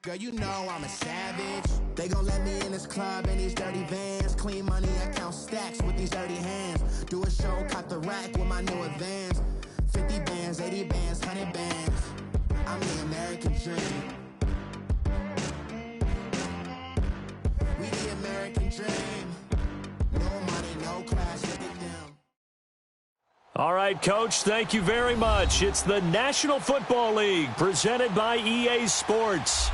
Girl, you know I'm a savage. They gon' let me in this club in these dirty vans. Clean money, I count stacks with these dirty hands. Do a show, cop the rack with my new advance. 50 bands, 80 bands, 100 bands. I'm the American dream. We the American dream. No money, no class, look at them. All right, Coach, thank you very much. It's the National Football League presented by EA Sports.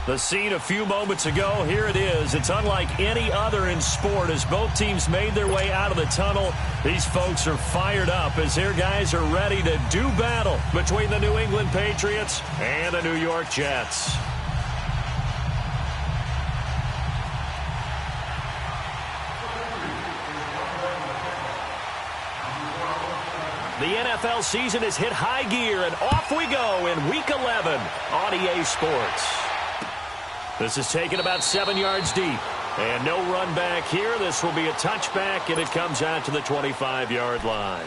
The scene a few moments ago, here it is. It's unlike any other in sport as both teams made their way out of the tunnel. These folks are fired up as their guys are ready to do battle between the New England Patriots and the New York Jets. The NFL season has hit high gear, and off we go in Week 11 on EA Sports. This is taken about 7 yards deep, and no run back here. This will be a touchback, and it comes out to the 25-yard line.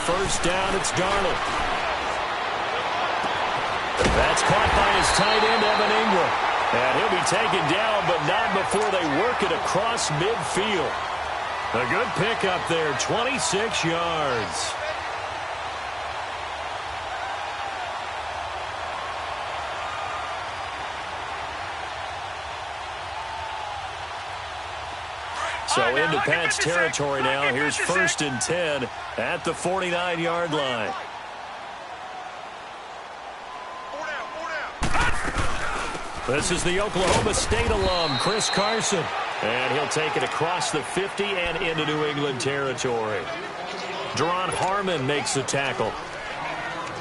First down, it's Darnold. That's caught by his tight end, Evan Ingram. And he'll be taken down, but not before they work it across midfield. A good pickup there, 26 yards. So into Pat's territory now. Here's 1st and 10 at the 49-yard line. This is the Oklahoma State alum, Chris Carson. And he'll take it across the 50 and into New England territory. Deron Harmon makes the tackle.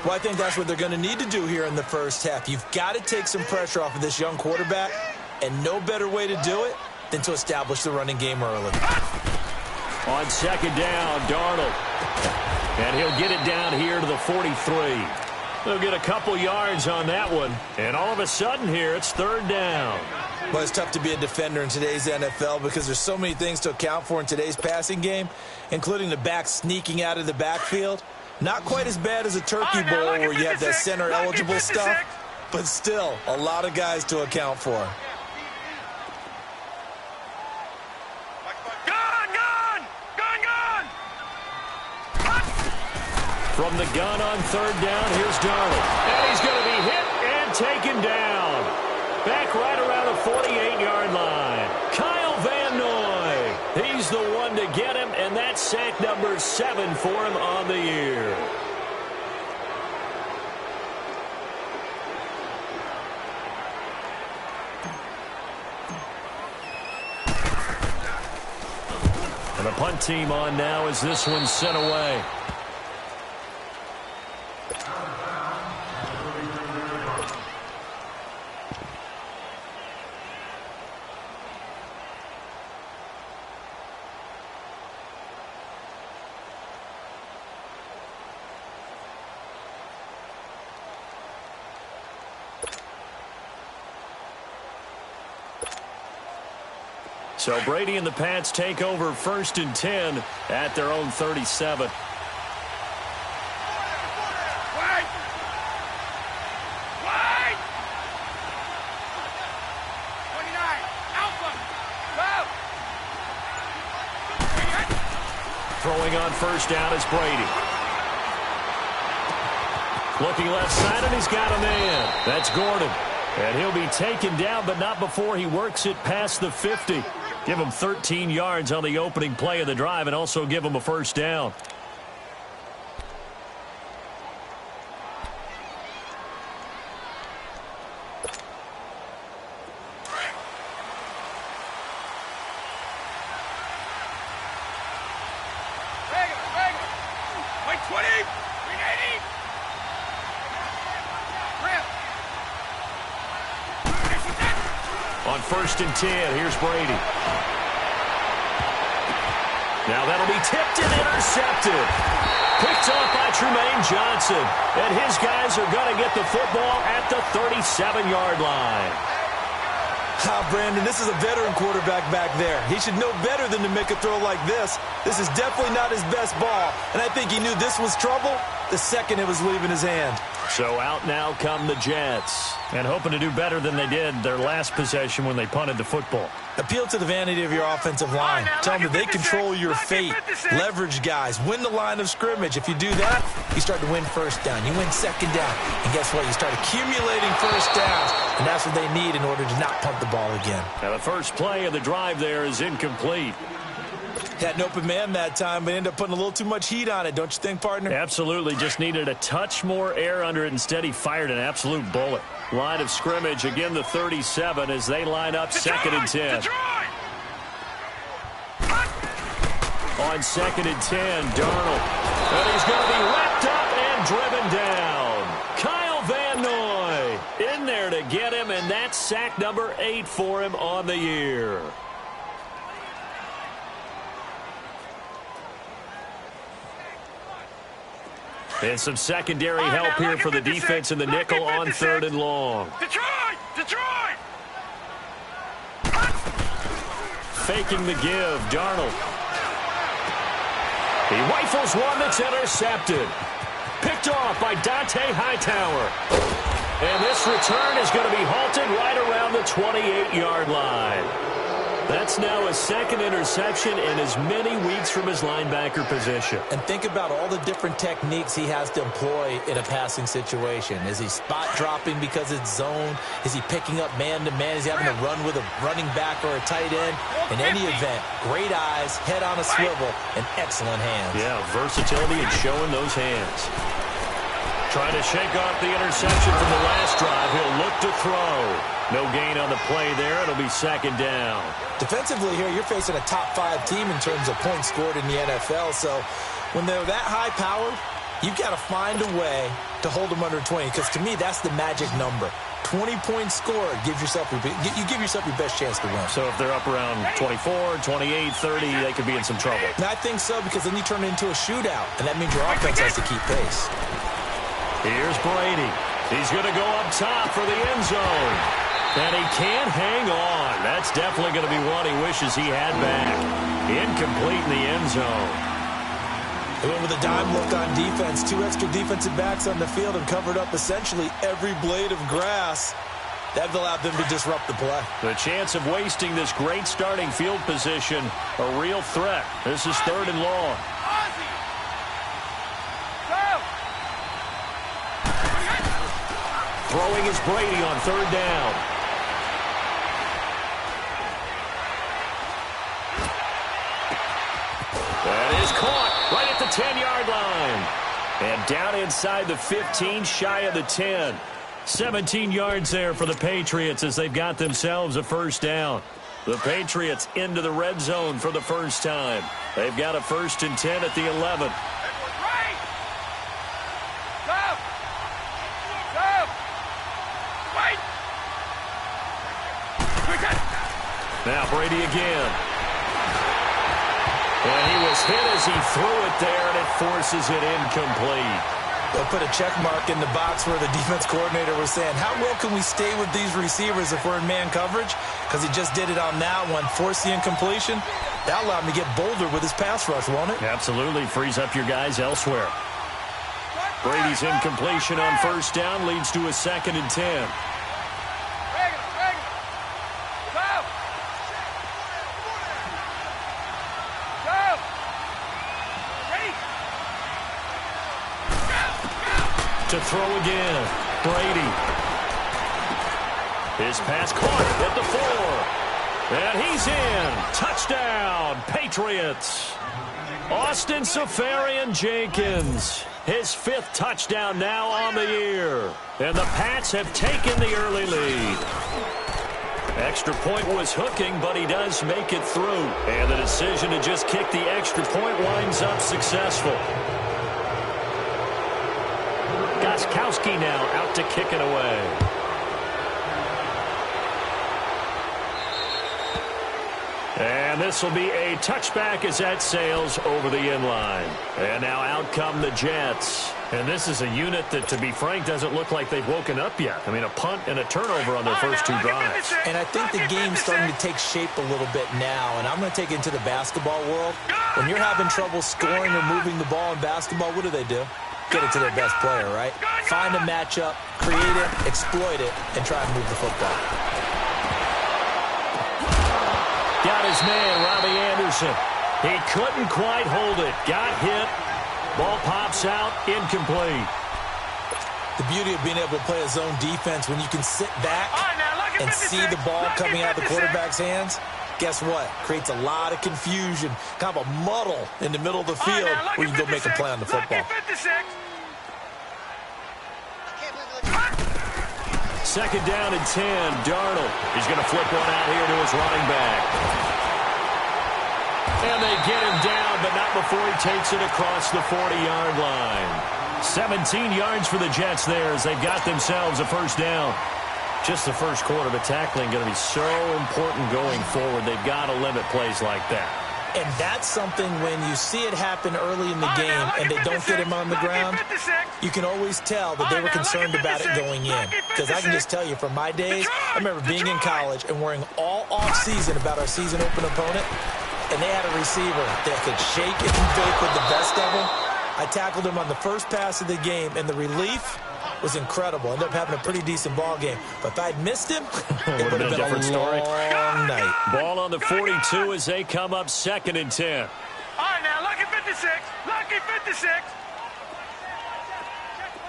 Well, I think that's what they're going to need to do here in the first half. You've got to take some pressure off of this young quarterback, and no better way to do it than to establish the running game early. On second down, Darnold. And he'll get it down here to the 43. They'll get a couple yards on that one. And all of a sudden here, it's 3rd down. Well, it's tough to be a defender in today's NFL because there's so many things to account for in today's passing game, including the back sneaking out of the backfield. Not quite as bad as a turkey bowl where you have that center-eligible stuff, but still a lot of guys to account for. From the gun on 3rd down, here's Darnold. And he's going to be hit and taken down. Back right around the 48-yard line. Kyle Van Noy. He's the one to get him, and that's sack number 7 for him on the year. And the punt team on now as this one's sent away. So Brady and the Pats take over 1st and 10 at their own 37. Throwing on 1st down is Brady. Looking left side, and he's got a man. That's Gordon. And he'll be taken down, but not before he works it past the 50. Give him 13 yards on the opening play of the drive and also give him a 1st down. On 1st and 10, here's Brady. Now that'll be tipped and intercepted. Picked off by Trumaine Johnson. And his guys are going to get the football at the 37-yard line. Brandon, this is a veteran quarterback back there. He should know better than to make a throw like this. This is definitely not his best ball. And I think he knew this was trouble the second it was leaving his hand. So out now come the Jets. And hoping to do better than they did their last possession when they punted the football. Appeal to the vanity of your offensive line. Tell them that they control your fate. Leverage guys. Win the line of scrimmage. If you do that, you start to win first down. You win second down. And guess what? You start accumulating first downs. And that's what they need in order to not punt the ball again. Now the first play of the drive there is incomplete. Had an open man that time, but ended up putting a little too much heat on it, don't you think, partner? Absolutely. Just needed a touch more air under it. Instead, he fired an absolute bullet. Line of scrimmage, again, the 37 as they line up 2nd and 10. On 2nd and 10, Darnold. And he's going to be wrapped up and driven down. Kyle Van Noy in there to get him, and that's sack number 8 for him on the year. And some secondary help here for the defense in the nickel on 3rd and long. Detroit! Faking the give, Darnold. He rifles one that's intercepted. Picked off by Dante Hightower. And this return is going to be halted right around the 28-yard line. That's now his 2nd interception in as many weeks from his linebacker position. And think about all the different techniques he has to employ in a passing situation. Is he spot dropping because it's zone? Is he picking up man-to-man? Is he having to run with a running back or a tight end? In any event, great eyes, head on a swivel, and excellent hands. Yeah, versatility and showing those hands. Trying to shake off the interception from the last drive. He'll look to throw. No gain on the play there. It'll be 2nd down. Defensively here, you're facing a top-5 team in terms of points scored in the NFL. So when they're that high-powered, you've got to find a way to hold them under 20. Because to me, that's the magic number. 20 points scored. You give yourself your best chance to win. So if they're up around 24, 28, 30, they could be in some trouble. And I think so, because then you turn it into a shootout. And that means your offense has to keep pace. Here's Brady. He's going to go up top for the end zone. And he can't hang on. That's definitely going to be one he wishes he had back. Incomplete in the end zone. They went with a dime look on defense. 2 extra defensive backs on the field and covered up essentially every blade of grass. That allowed them to disrupt the play. The chance of wasting this great starting field position, a real threat. This is 3rd and long. Throwing is Brady on 3rd down. That is caught right at the 10-yard line. And down inside the 15, shy of the 10. 17 yards there for the Patriots as they've got themselves a 1st down. The Patriots into the red zone for the first time. They've got a 1st and 10 at the 11. Now Brady again. And he was hit as he threw it there, and it forces it incomplete. They'll put a check mark in the box where the defense coordinator was saying, how well can we stay with these receivers if we're in man coverage? Because he just did it on that one, forced the incompletion. That allowed him to get bolder with his pass rush, won't it? Absolutely. Frees up your guys elsewhere. Brady's incompletion on 1st down leads to a 2nd and 10. To throw again, Brady. His pass caught at the 4. And he's in. Touchdown, Patriots. Austin Seferian-Jenkins. His 5th touchdown now on the year. And the Pats have taken the early lead. Extra point was hooking, but he does make it through. And the decision to just kick the extra point winds up successful. Gostkowski now out to kick it away. And this will be a touchback as that sails over the inline. And now out come the Jets. And this is a unit that, to be frank, doesn't look like they've woken up yet. I mean, a punt and a turnover on their first two drives. And I think the game's starting to take shape a little bit now. And I'm going to take it into the basketball world. When you're having trouble scoring or moving the ball in basketball, what do? Get it to their best player, right? Find a matchup, create it, exploit it, and try and move the football. Got his man, Robbie Anderson. He couldn't quite hold it. Got hit. Ball pops out, incomplete. The beauty of being able to play a zone defense when you can sit back and see the ball coming out of the quarterback's hands, guess what? Creates a lot of confusion, kind of a muddle in the middle of the field where you can go make a play on the football. Second down and 10. Darnold. He's going to flip one out here to his running back. And they get him down, but not before he takes it across the 40-yard line. 17 yards for the Jets there as they've got themselves a first down. Just the first quarter, but tackling going to be so important going forward. They've got to limit plays like that. And that's something when you see it happen early in the game and they don't get him on the ground, you can always tell that they were concerned about it going in. Because I can just tell you from my days, I remember being in college and worrying all off-season about our season open opponent, and they had a receiver that could shake and bake with the best of them. I tackled him on the first pass of the game, and the relief was incredible. Ended up having a pretty decent ball game. But if I'd missed him, it would have been a different story. Long night. Ball on the 42 as they come up second and 10. All right, now, lucky 56. Lucky 56.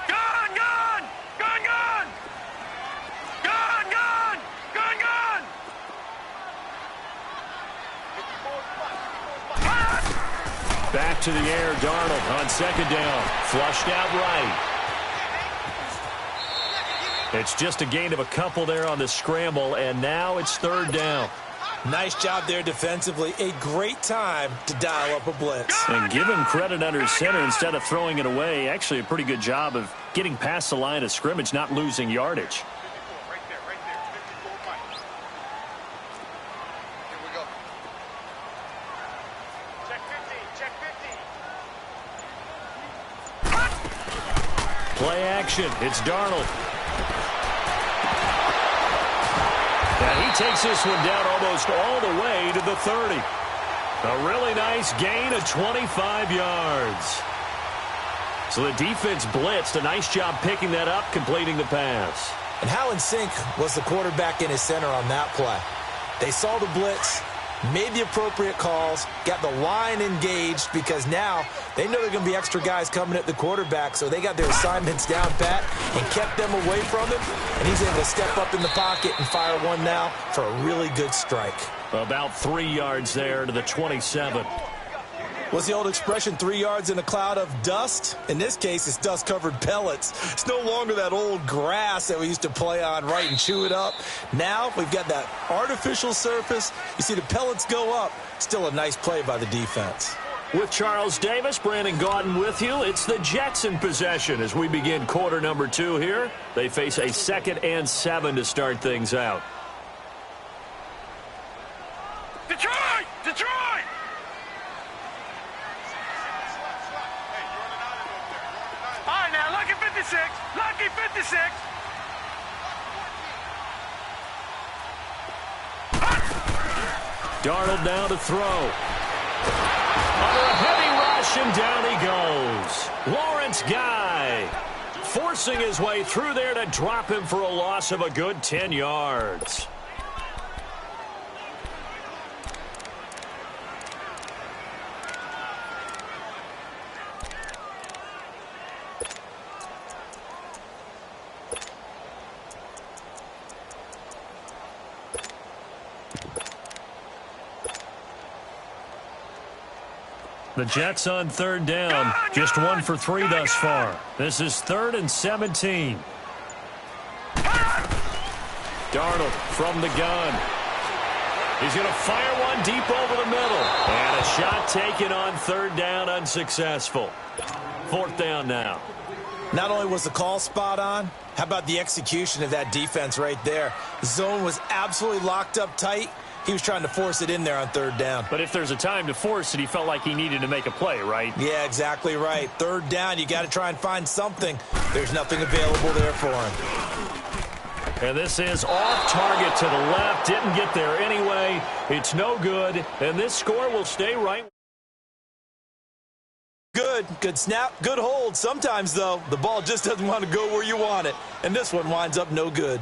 Gone, gone. Gone, gone. Gone, gone. Gone, gone. Back to the air, Darnold on second down. Flushed out right. It's just a gain of a couple there on the scramble, and now it's third down. Nice job there defensively. A great time to dial up a blitz. And give him credit under center instead of throwing it away. Actually, a pretty good job of getting past the line of scrimmage, not losing yardage. Play action. It's Darnold. And he takes this one down almost all the way to the 30. A really nice gain of 25 yards. So the defense blitzed. A nice job picking that up, completing the pass. And how in sync was the quarterback in his center on that play? They saw the blitz, made the appropriate calls, got the line engaged because now they know there are going to be extra guys coming at the quarterback, so they got their assignments down pat and kept them away from him, and he's able to step up in the pocket and fire one now for a really good strike. About 3 yards there to the 27. What's the old expression, 3 yards in a cloud of dust? In this case, it's dust-covered pellets. It's no longer that old grass that we used to play on, right, and chew it up. Now we've got that artificial surface. You see the pellets go up. Still a nice play by the defense. With Charles Davis, Brandon Gaudin with you. It's the Jets in possession as we begin quarter number 2 here. They face a 2nd and 7 to start things out. Detroit! Detroit! All right, now, lucky 56. Lucky 56. Darnold now to throw. Under a heavy rush, and down he goes. Lawrence Guy forcing his way through there to drop him for a loss of a good 10 yards. The Jets on third down. Just 1 for 3 thus far. This is 3rd and 17. Darnold from the gun. He's going to fire one deep over the middle. And a shot taken on third down, unsuccessful. 4th down now. Not only was the call spot on, how about the execution of that defense right there? The zone was absolutely locked up tight. He was trying to force it in there on third down. But if there's a time to force it, he felt like he needed to make a play, right? Yeah, exactly right. Third down, you got to try and find something. There's nothing available there for him. And this is off target to the left. Didn't get there anyway. It's no good. And this score will stay right. Good snap, good hold. Sometimes, though, the ball just doesn't want to go where you want it. And this one winds up no good.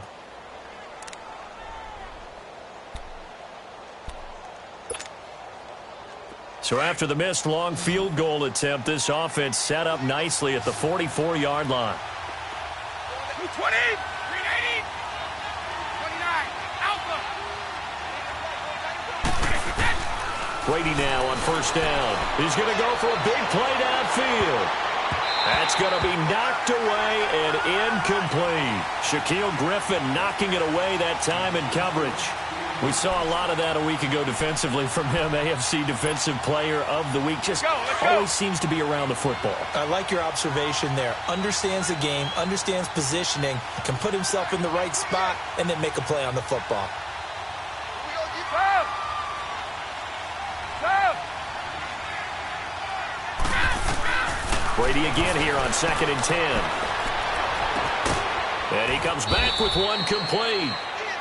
So after the missed long field goal attempt, this offense set up nicely at the 44-yard line. 20, 380, 29, Alpha. Brady now on first down. He's going to go for a big play downfield. That's going to be knocked away and incomplete. Shaquille Griffin knocking it away that time in coverage. We saw a lot of that a week ago defensively from him. AFC Defensive Player of the Week. Just always seems to be around the football. I like your observation there. Understands the game, understands positioning, can put himself in the right spot, and then make a play on the football. Brady again here on 2nd and 10. And he comes back with one complete.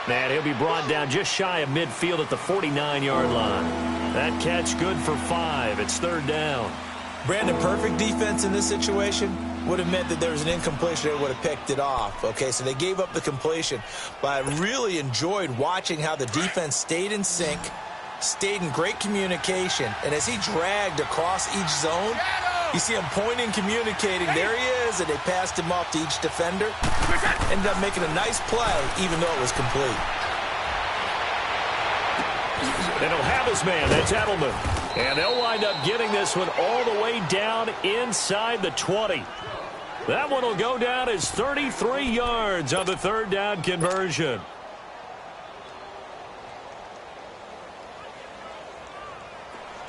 And he'll be brought down just shy of midfield at the 49-yard line. That catch good for 5. It's third down. Brandon, perfect defense in this situation would have meant that there was an incompletion. They would have picked it off. Okay, so they gave up the completion. But I really enjoyed watching how the defense stayed in sync, stayed in great communication. And as he dragged across each zone, you see him pointing, communicating. There he is, and they passed him off to each defender. Ended up making a nice play, even though it was complete. And he'll have his man. That's Edelman. And they'll wind up getting this one all the way down inside the 20. That one will go down as 33 yards on the third down conversion.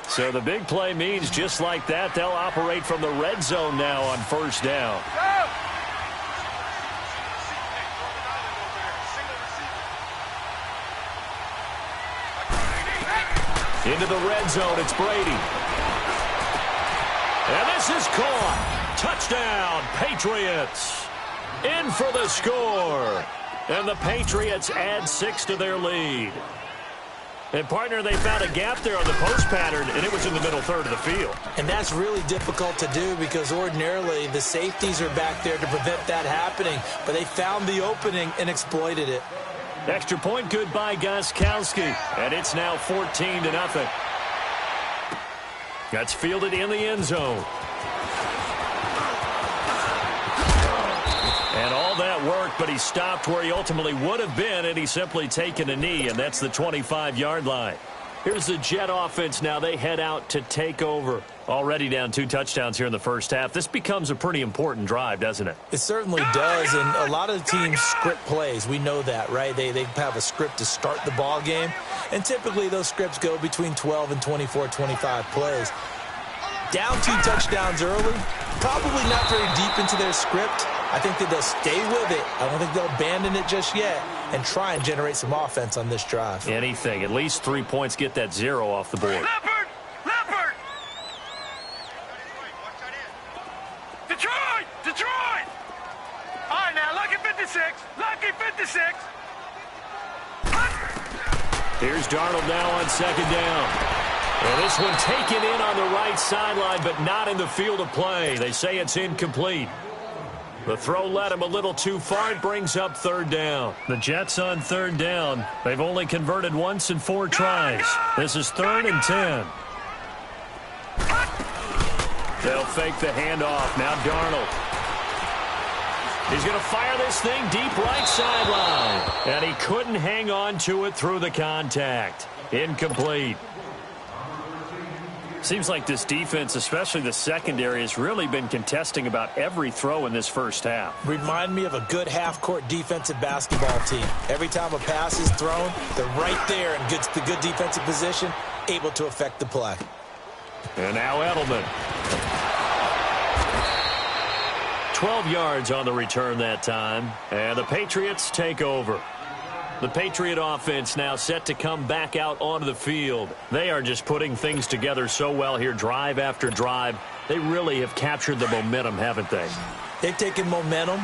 So the big play means just like that, they'll operate from the red zone now on first down. Into the red zone, it's Brady. And this is caught. Touchdown, Patriots. In for the score. And the Patriots add 6 to their lead. And, partner, they found a gap there on the post pattern, and it was in the middle third of the field. And that's really difficult to do because ordinarily the safeties are back there to prevent that happening. But they found the opening and exploited it. Extra point good by Gostkowski. And it's now 14-0. That's fielded in the end zone. And all that work, but he stopped where he ultimately would have been, and he's simply taken a knee, and that's the 25-yard line. Here's the Jet offense now. They head out to take over. Already down 2 touchdowns here in the first half. This becomes a pretty important drive, doesn't it? It certainly does, and a lot of the teams script plays. We know that, right? They have a script to start the ball game, and typically those scripts go between 12 and 24, 25 plays. Down 2 touchdowns early, probably not very deep into their script. I think that they'll stay with it. I don't think they'll abandon it just yet and try and generate some offense on this drive. Anything. At least 3 points, get that 0 off the board. Leopard! Leopard! Detroit! Detroit! All right, now, lucky 56. Lucky 56. Here's Darnold now on second down. And this one taken in on the right sideline, but not in the field of play. They say it's incomplete. The throw led him a little too far. It brings up third down. The Jets on third down. They've only converted once in 4 tries. This is 3rd and 10. They'll fake the handoff. Now Darnold. He's going to fire this thing deep right sideline. And he couldn't hang on to it through the contact. Incomplete. Seems like this defense, especially the secondary, has really been contesting about every throw in this first half. Remind me of a good half-court defensive basketball team. Every time a pass is thrown, they're right there and gets the good defensive position, able to affect the play. And now Edelman. 12 yards on the return that time, and the Patriots take over. The Patriot offense now set to come back out onto the field. They are just putting things together so well here, drive after drive. They really have captured the momentum, haven't they? They've taken momentum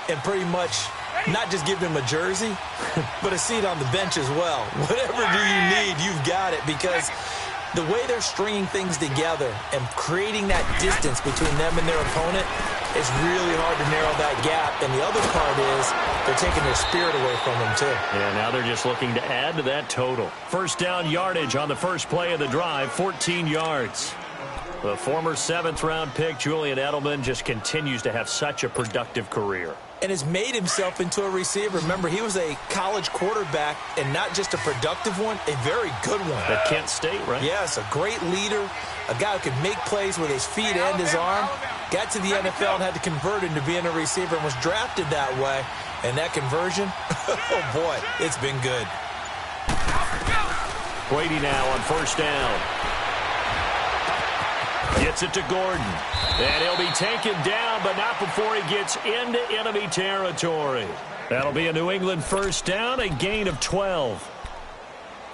and pretty much not just given him a jersey, but a seat on the bench as well. Whatever do you need, you've got it, because the way they're stringing things together and creating that distance between them and their opponent, it's really hard to narrow that gap. And the other part is they're taking their spirit away from them, too. Yeah, now they're just looking to add to that total. First down yardage on the first play of the drive, 14 yards. The former 7th-round pick, Julian Edelman, just continues to have such a productive career. And has made himself into a receiver. Remember, he was a college quarterback, and not just a productive one, a very good one. At Kent State, right? Yes, a great leader, a guy who could make plays with his feet and his arm. Got to the NFL and had to convert into being a receiver and was drafted that way. And that conversion, oh boy, it's been good. Brady now on first down. Gets it to Gordon. And he'll be taken down, but not before he gets into enemy territory. That'll be a New England first down, a gain of 12.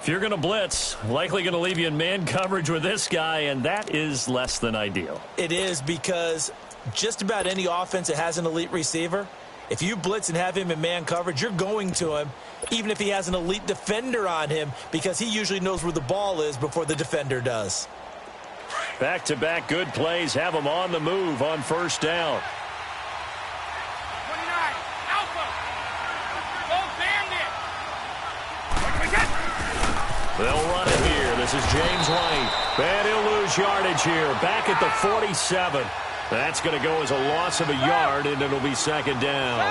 If you're going to blitz, likely going to leave you in man coverage with this guy, and that is less than ideal. It is, because just about any offense that has an elite receiver, if you blitz and have him in man coverage, you're going to him, even if he has an elite defender on him, because he usually knows where the ball is before the defender does. Back-to-back good plays have them on the move on first down. 29, Alpha. Go bandit. What do we get? They'll run it here. This is James White. And he'll lose yardage here. Back at the 47. That's going to go as a loss of a yard, and it'll be second down.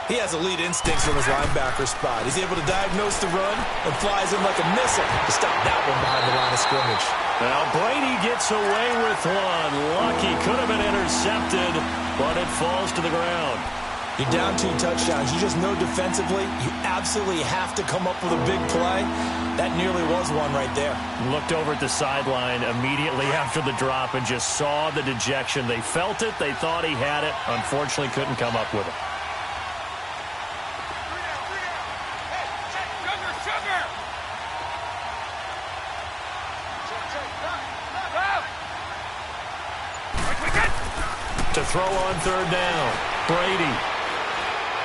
He has elite instincts from his linebacker spot. He's able to diagnose the run and flies in like a missile to stop that one behind the line of scrimmage. Now Brady gets away with one. Lucky, could have been intercepted, but it falls to the ground. You're down 2 touchdowns. You just know defensively you absolutely have to come up with a big play. That nearly was one right there. Looked over at the sideline immediately after the drop and just saw the dejection. They felt it. They thought he had it. Unfortunately, couldn't come up with it. To throw on third down. Brady.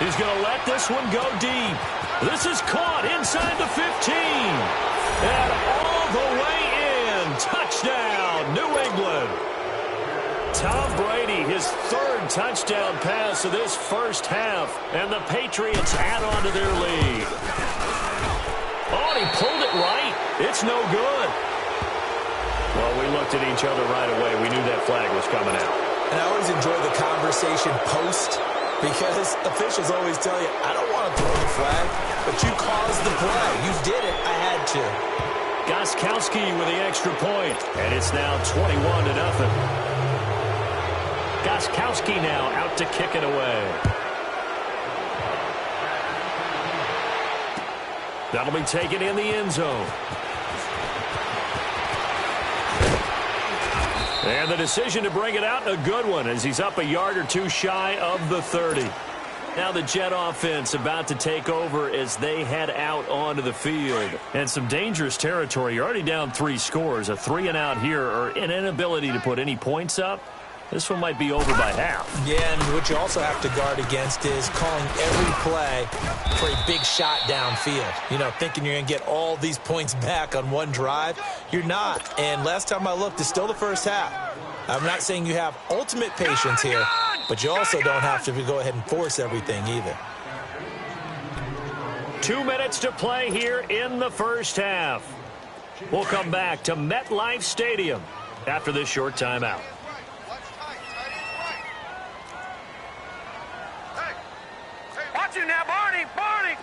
He's going to let this one go deep. This is caught inside the 15. And all the way in. Touchdown, New England. Tom Brady, his 3rd touchdown pass of this first half. And the Patriots add on to their lead. Oh, he pulled it right. It's no good. Well, we looked at each other right away. We knew that flag was coming out. And I always enjoy the conversation post, because officials always tell you, I don't want to throw the flag, but you caused the play. You did it. I had to. Gostkowski with the extra point, and it's now 21-0. Gostkowski now out to kick it away. That'll be taken in the end zone. And the decision to bring it out, a good one, as he's up a yard or two shy of the 30. Now the Jet offense about to take over as they head out onto the field. And some dangerous territory. You're already down 3 scores. A 3-and-out here, or an inability to put any points up. This one might be over by half. Yeah, and what you also have to guard against is calling every play for a big shot downfield. You know, thinking you're going to get all these points back on one drive. You're not. And last time I looked, it's still the first half. I'm not saying you have ultimate patience here, but you also don't have to go ahead and force everything either. 2 minutes to play here in the first half. We'll come back to MetLife Stadium after this short timeout. Watch you now, Barney! Barney!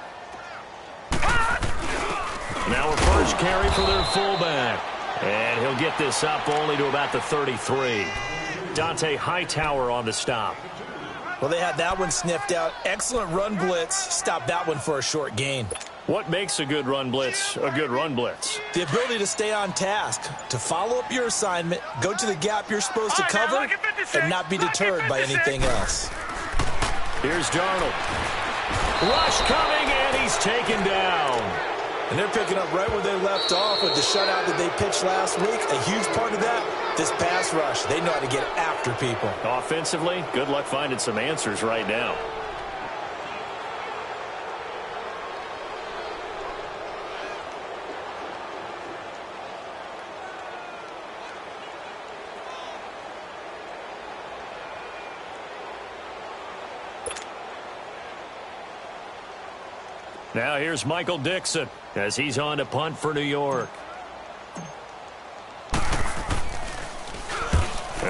Now a first carry for their fullback. And he'll get this up only to about the 33. Dante Hightower on the stop. Well, they had that one sniffed out. Excellent run blitz. Stopped that one for a short gain. What makes a good run blitz a good run blitz? The ability to stay on task, to follow up your assignment, go to the gap you're supposed to cover, and not be deterred by anything else. Here's Darnold. Rush coming, and he he's taken down. And they're picking up right where they left off with the shutout that they pitched last week. A huge part of that, this pass rush. They know how to get after people. Offensively, good luck finding some answers right now. Now here's Michael Dixon as he's on to punt for New York.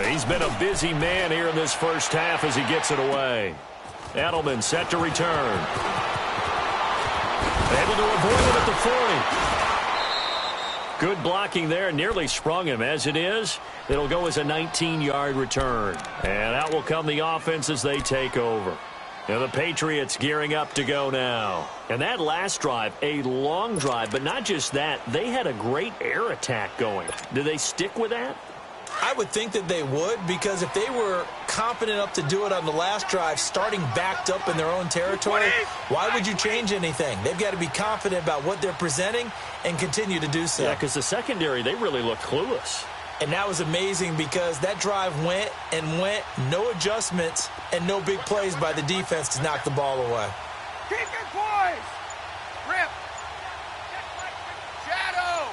He's been a busy man here in this first half as he gets it away. Edelman set to return. Able to avoid it at the 40. Good blocking there, nearly sprung him. As it is, it'll go as a 19-yard return. And out will come the offense as they take over. Now the Patriots gearing up to go now. And that last drive, a long drive, but not just that. They had a great air attack going. Do they stick with that? I would think that they would, because if they were confident enough to do it on the last drive, starting backed up in their own territory, why would you change anything? They've got to be confident about what they're presenting and continue to do so. Yeah, because the secondary, they really look clueless. And that was amazing because that drive went and went, no adjustments and no big plays by the defense to knock the ball away. Keep it, boys! Rip! Shadow!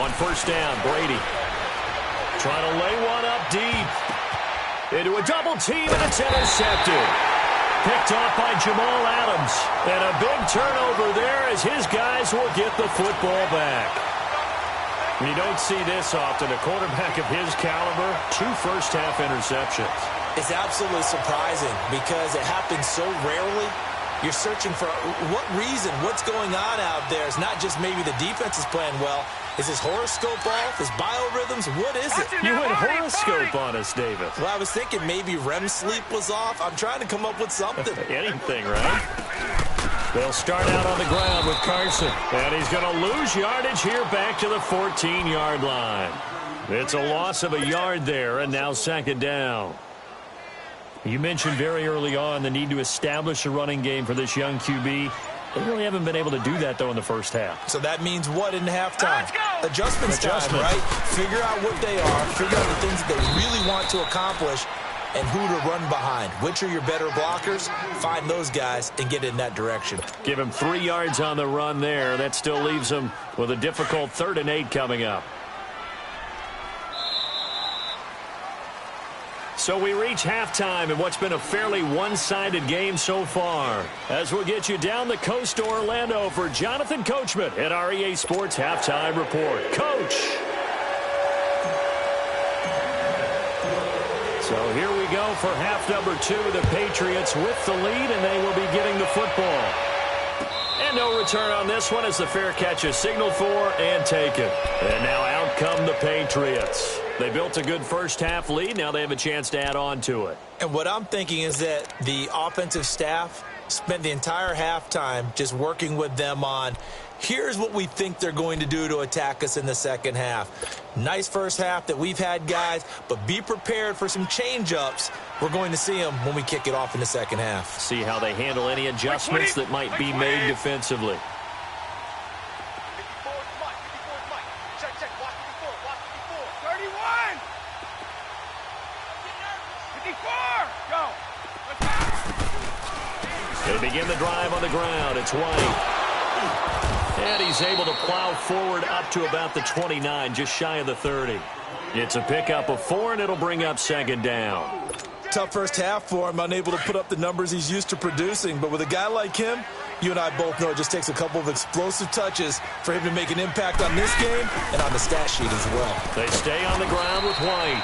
On first down, Brady trying to lay one up deep. Into a double team, and it's intercepted. Picked off by Jamal Adams. And a big turnover there as his guys will get the football back. You don't see this often. A quarterback of his caliber, 2 first-half interceptions. It's absolutely surprising because it happens so rarely. You're searching for what reason, what's going on out there. It's not just maybe the defense is playing well. Is his horoscope off? His biorhythms? What is it? You went horoscope on us, David. Well, I was thinking maybe REM sleep was off. I'm trying to come up with something. Anything, right? They'll start out on the ground with Carson. And he's going to lose yardage here back to the 14-yard line. It's a loss of a yard there, and now second down. You mentioned very early on the need to establish a running game for this young QB. They really haven't been able to do that, though, in the first half. So that means what in halftime? Adjustments time, right? Figure out what they are. Figure out the things that they really want to accomplish and who to run behind. Which are your better blockers? Find those guys and get in that direction. Give him 3 yards on the run there. That still leaves him with a difficult 3rd and 8 coming up. So we reach halftime in what's been a fairly one-sided game so far. As we'll get you down the coast to Orlando for Jonathan Coachman at our EA Sports Halftime Report. Coach! So here we go for half number 2. The Patriots with the lead, and they will be getting the football. And no return on this one as the fair catch is signaled for and taken. And now out come the Patriots. They built a good first-half lead. Now they have a chance to add on to it. And what I'm thinking is that the offensive staff spent the entire halftime just working with them on, here's what we think they're going to do to attack us in the second half. Nice first half that we've had, guys, but be prepared for some change-ups. We're going to see them when we kick it off in the second half. See how they handle any adjustments that might be made defensively. They begin the drive on the ground. It's White. And he's able to plow forward up to about the 29, just shy of the 30. It's a pickup of 4, and it'll bring up second down. Tough first half for him, unable to put up the numbers he's used to producing. But with a guy like him, you and I both know it just takes a couple of explosive touches for him to make an impact on this game and on the stat sheet as well. They stay on the ground with White.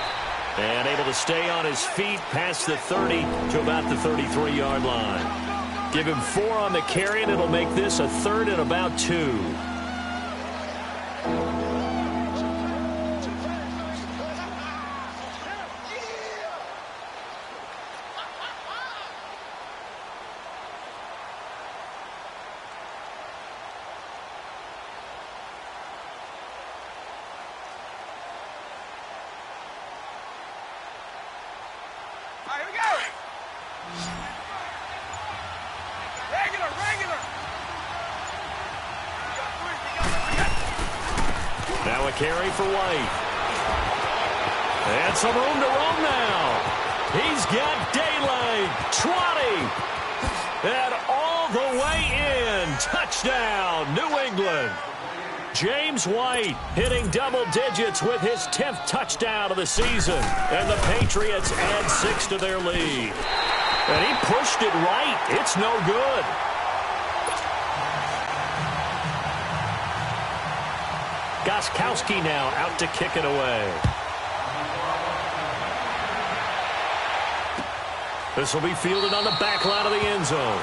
And able to stay on his feet past the 30 to about the 33-yard line. Give him 4 on the carry, and it'll make this a 3rd and about 2. a carry for White. And some room to roam now. He's got daylight. 20. And all the way in. Touchdown, New England. James White hitting double digits with his 10th touchdown of the season. And the Patriots add 6 to their lead. And he pushed it right. It's no good. Gostkowski now out to kick it away. This will be fielded on the back line of the end zone.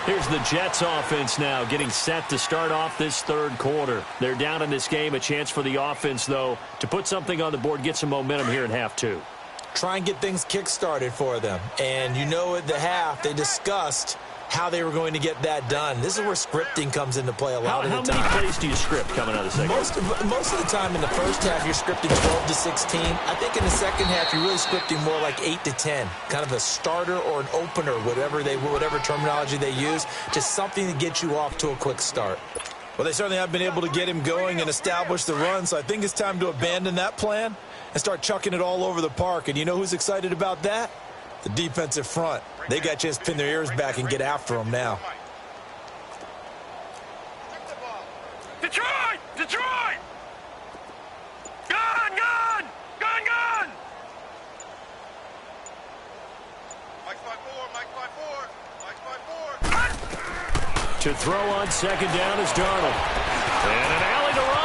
Here's the Jets offense now getting set to start off this third quarter. They're down in this game. A chance for the offense, though, to put something on the board, get some momentum here in half two. Try and get things kick-started for them. And you know at the half, they discussed how they were going to get that done. This is where scripting comes into play a lot of the time. How many plays do you script coming out of the second? Most of the time in the first half, you're scripting 12 to 16. I think in the second half, you're really scripting more like 8 to 10. Kind of a starter or an opener, whatever terminology they use. Just something to get you off to a quick start. Well, they certainly have been able to get him going and establish the run, so I think it's time to abandon that plan and start chucking it all over the park. And you know who's excited about that? The defensive front. They got a chance to pin their ears back and get after them now. Detroit! Detroit! Gun! Gun! Gun! Gun! Mike's by 4. Mike's by 4. Mike's by 4. To throw on second down is Darnold. And an alley to run.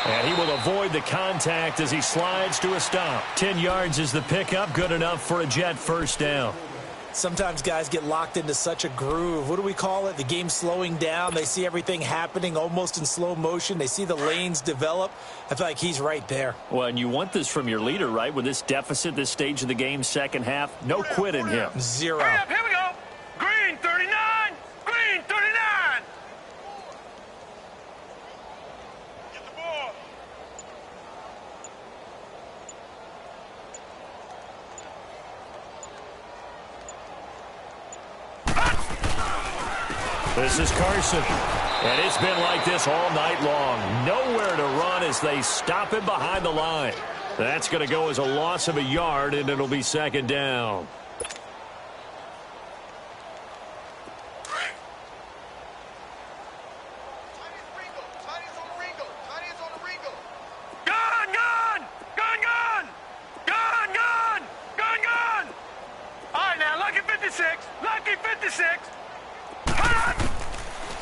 And he will avoid the contact as he slides to a stop. 10 yards is the pickup. Good enough for a Jet first down. Sometimes guys get locked into such a groove. What do we call it? The game slowing down. They see everything happening almost in slow motion. They see the lanes develop. I feel like he's right there. Well, and you want this from your leader, right? With this deficit, this stage of the game, second half, no quit in him. Zero. Hurry up, here we go. Green 39. Green 39. Get the ball. This is Carson. And it's been like this all night long. Nowhere to run as they stop him behind the line. That's going to go as a loss of a yard, and it'll be second down. Gun! Gun! Gun! Gun! Gun! Gun! Gun! Gun! All right, now, lucky 56. Lucky 56.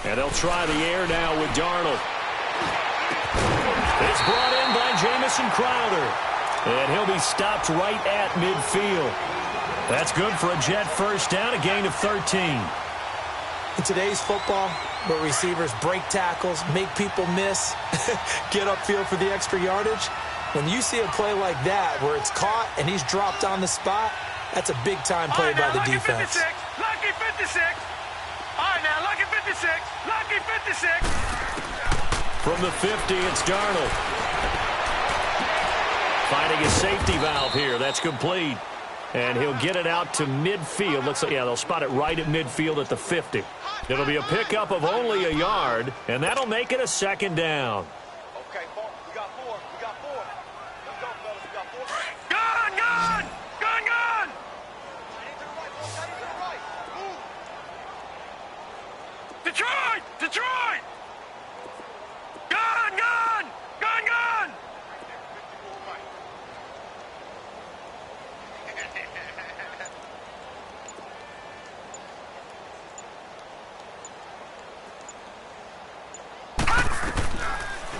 And they'll try the air now with Darnold. It's brought in by Jamison Crowder. And he'll be stopped right at midfield. That's good for a Jet first down, a gain of 13. In today's football, where receivers break tackles, make people miss, get upfield for the extra yardage, when you see a play like that where it's caught and he's dropped on the spot, that's a big-time play by the defense. Lucky 56. All right, now, lucky 56. Lucky 56. From the 50, it's Darnold. Finding a safety valve here. That's complete. And he'll get it out to midfield. Looks like, yeah, they'll spot it right at midfield at the 50. It'll be a pickup of only a yard, and that'll make it a second down. Okay, we got 4. We got 4. Let's go, fellas. We got 4. Gun! Gun! Gun! Gun! Detroit! Detroit! Gun! Gun! Gun! Gun!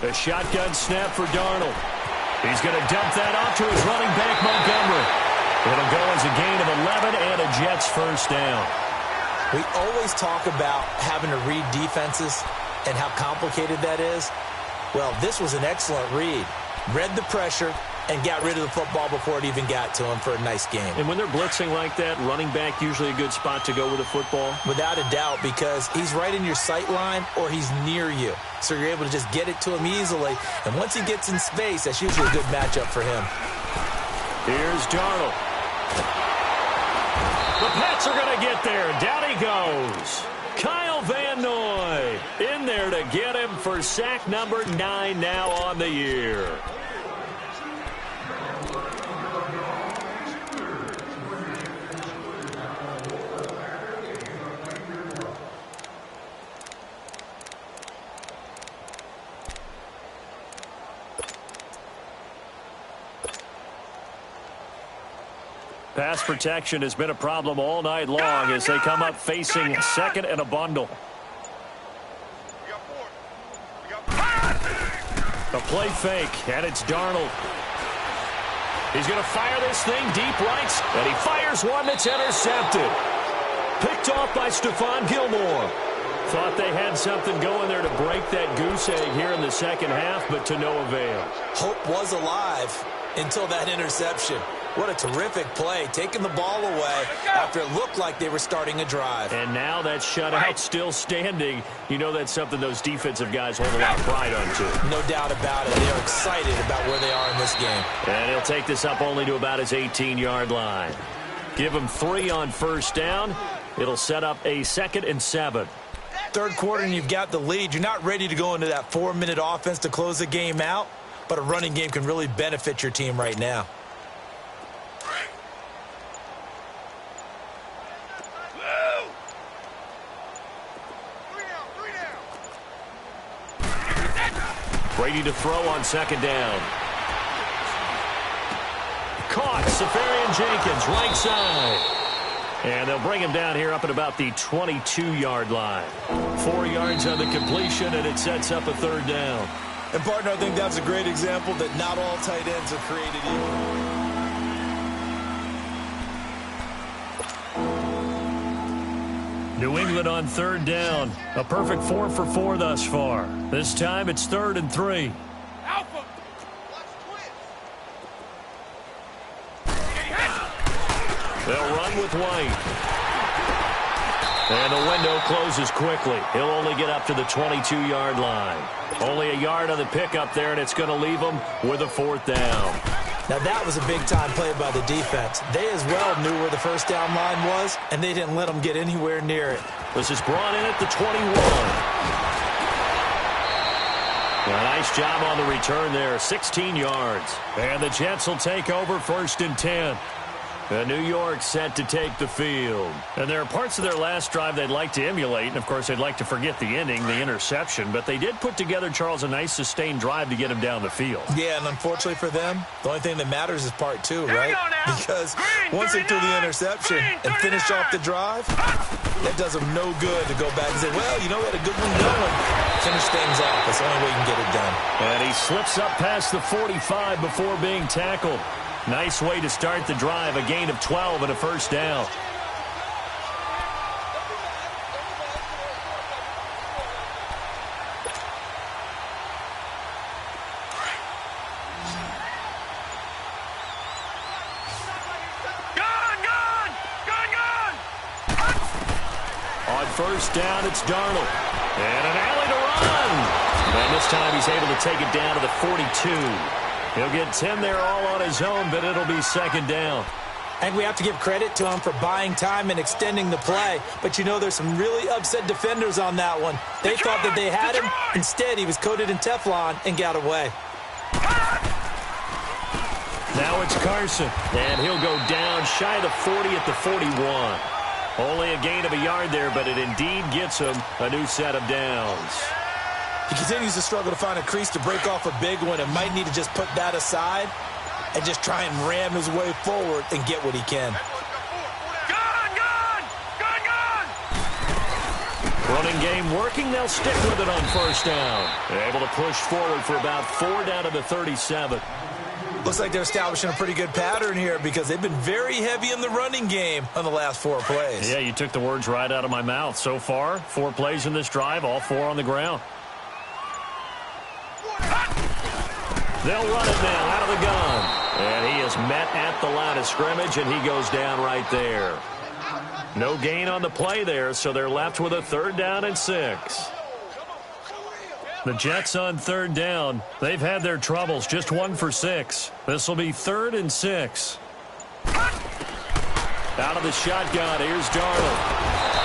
A shotgun snap for Darnold. He's going to dump that off to his running back, Montgomery. It'll go as a gain of 11 and a Jets first down. We always talk about having to read defenses and how complicated that is. Well, this was an excellent read. Read the pressure and got rid of the football before it even got to him for a nice game. And when they're blitzing like that, running back usually a good spot to go with the football? Without a doubt, because he's right in your sight line or he's near you. So you're able to just get it to him easily. And once he gets in space, that's usually a good matchup for him. Here's Darnold. The Pats are going to get there. Down he goes. Kyle Kyle Van Noy in there to get him for sack number 9 now on the year. Pass protection has been a problem all night long as they come up facing second and a bundle. A play fake, and it's Darnold. He's going to fire this thing deep right, and he fires one that's intercepted. Picked off by Stephon Gilmore. Thought they had something going there to break that goose egg here in the second half, but to no avail. Hope was alive until that interception. What a terrific play, taking the ball away after it looked like they were starting a drive. And now that shutout still standing. You know that's something those defensive guys hold a lot of pride onto. No doubt about it. They're excited about where they are in this game. And he'll take this up only to about his 18-yard line. Give him 3 on first down. It'll set up a 2nd and 7. Third quarter and you've got the lead. You're not ready to go into that 4-minute offense to close the game out, but a running game can really benefit your team right now. Brady to throw on second down. Caught. Safarian Jenkins, right side. And they'll bring him down here up at about the 22-yard line. 4 yards on the completion, and it sets up a 3rd down. And, partner, I think that's a great example that not all tight ends are created equal. New England on 3rd down. A perfect 4 for 4 thus far. This time it's 3rd and 3. Alpha. They'll run with White. And the window closes quickly. He'll only get up to the 22-yard line. Only a yard on the pickup there, and it's going to leave him with a 4th down. Now, that was a big-time play by the defense. They as well knew where the first down line was, and they didn't let them get anywhere near it. This is brought in at the 21. A nice job on the return there, 16 yards. And the Jets will take over 1st and 10. New York set to take the field. And there are parts of their last drive they'd like to emulate, and, of course, they'd like to forget the ending, the interception. But they did put together, Charles, a nice sustained drive to get him down the field. Yeah, and unfortunately for them, the only thing that matters is part 2, right? Because once they threw the interception and finished off the drive, that does them no good to go back and say, well, you know, we had a good one going. Finish things off. That's the only way you can get it done. And he slips up past the 45 before being tackled. Nice way to start the drive, a gain of 12 and a 1st down. On 1st down, it's Darnold. And an alley to run. And this time he's able to take it down to the 42. He'll get 10 there all on his own, but it'll be 2nd down. And we have to give credit to him for buying time and extending the play. But, you know, there's some really upset defenders on that one. They thought that they had him. Instead, he was coated in Teflon and got away. Now it's Carson, and he'll go down shy of the 40 at the 41. Only a gain of a yard there, but it indeed gets him a new set of downs. He continues to struggle to find a crease to break off a big one and might need to just put that aside and just try and ram his way forward and get what he can. Running game working. They'll stick with it on 1st down. They're able to push forward for about 4 down to the 37. Looks like they're establishing a pretty good pattern here because they've been very heavy in the running game on the last 4 plays. Yeah, you took the words right out of my mouth. So far, 4 plays in this drive, all 4 on the ground. They'll run it now out of the gun. And he is met at the line of scrimmage, and he goes down right there. No gain on the play there, so they're left with a 3rd down and 6. The Jets on 3rd down. They've had their troubles, just 1 for 6. This will be 3rd and 6. Out of the shotgun, here's Darnold.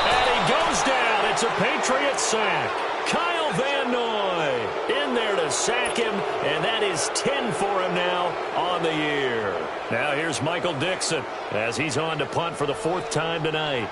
And he goes down It's a Patriot sack. Kyle Van Noy in there to sack him, and that is 10 for him now on the year. Now here's Michael Dixon as he's on to punt for the 4th time tonight.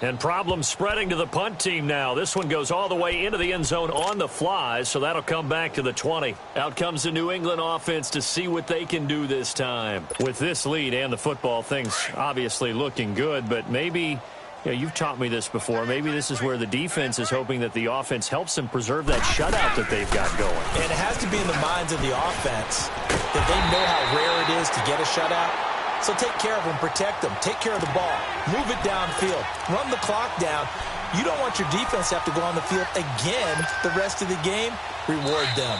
And problems spreading to the punt team now. This one goes all the way into the end zone on the fly, so that'll come back to the 20. Out comes the New England offense to see what they can do this time. With this lead and the football, things obviously looking good, but maybe, you've taught me this before, maybe this is where the defense is hoping that the offense helps them preserve that shutout that they've got going. And it has to be in the minds of the offense that they know how rare it is to get a shutout. So take care of them, protect them, take care of the ball, move it downfield, run the clock down. You don't want your defense to have to go on the field again the rest of the game. Reward them.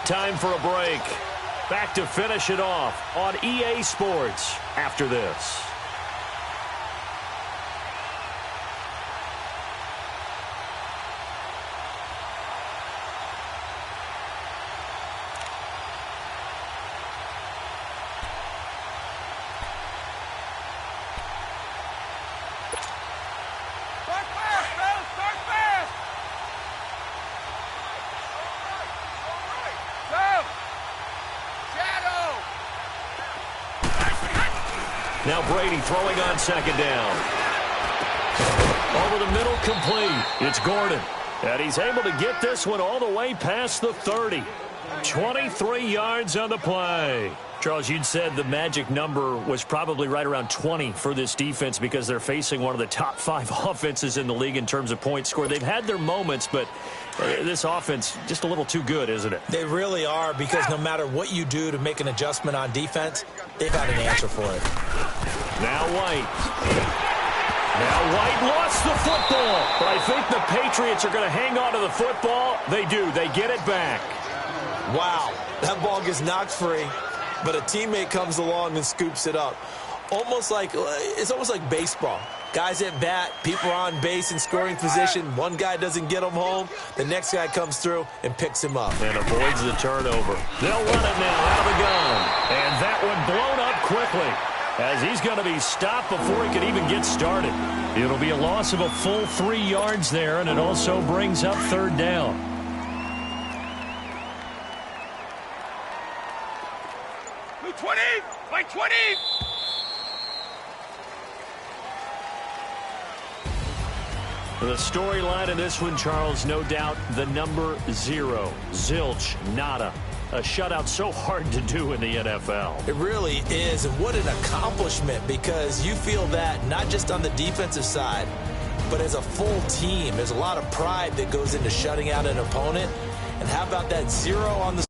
Time for a break. Back to finish it off on EA Sports after this. Now Brady throwing on 2nd down. Over the middle, complete. It's Gordon. And he's able to get this one all the way past the 30. 23 yards on the play. Charles, you'd said the magic number was probably right around 20 for this defense because they're facing one of the top 5 offenses in the league in terms of points scored. They've had their moments, but this offense just a little too good, isn't it? They really are, because no matter what you do to make an adjustment on defense, they've had an answer for it. Now White. Now White lost the football, but I think the Patriots are going to hang on to the football. They do. They get it back. Wow, that ball gets knocked free, but a teammate comes along and scoops it up. It's almost like baseball. Guys at bat, people are on base in scoring position. One guy doesn't get him home. The next guy comes through and picks him up. And avoids the turnover. They'll run it now out of the gun. And that one blown up quickly, as he's going to be stopped before he can even get started. It'll be a loss of a full 3 yards there, and it also brings up 3rd down. Blue 20! White 20! The storyline in this one, Charles, no doubt the number 0. Zilch, nada. A shutout so hard to do in the NFL. It really is, and what an accomplishment, because you feel that not just on the defensive side, but as a full team. There's a lot of pride that goes into shutting out an opponent. And how about that 0 on the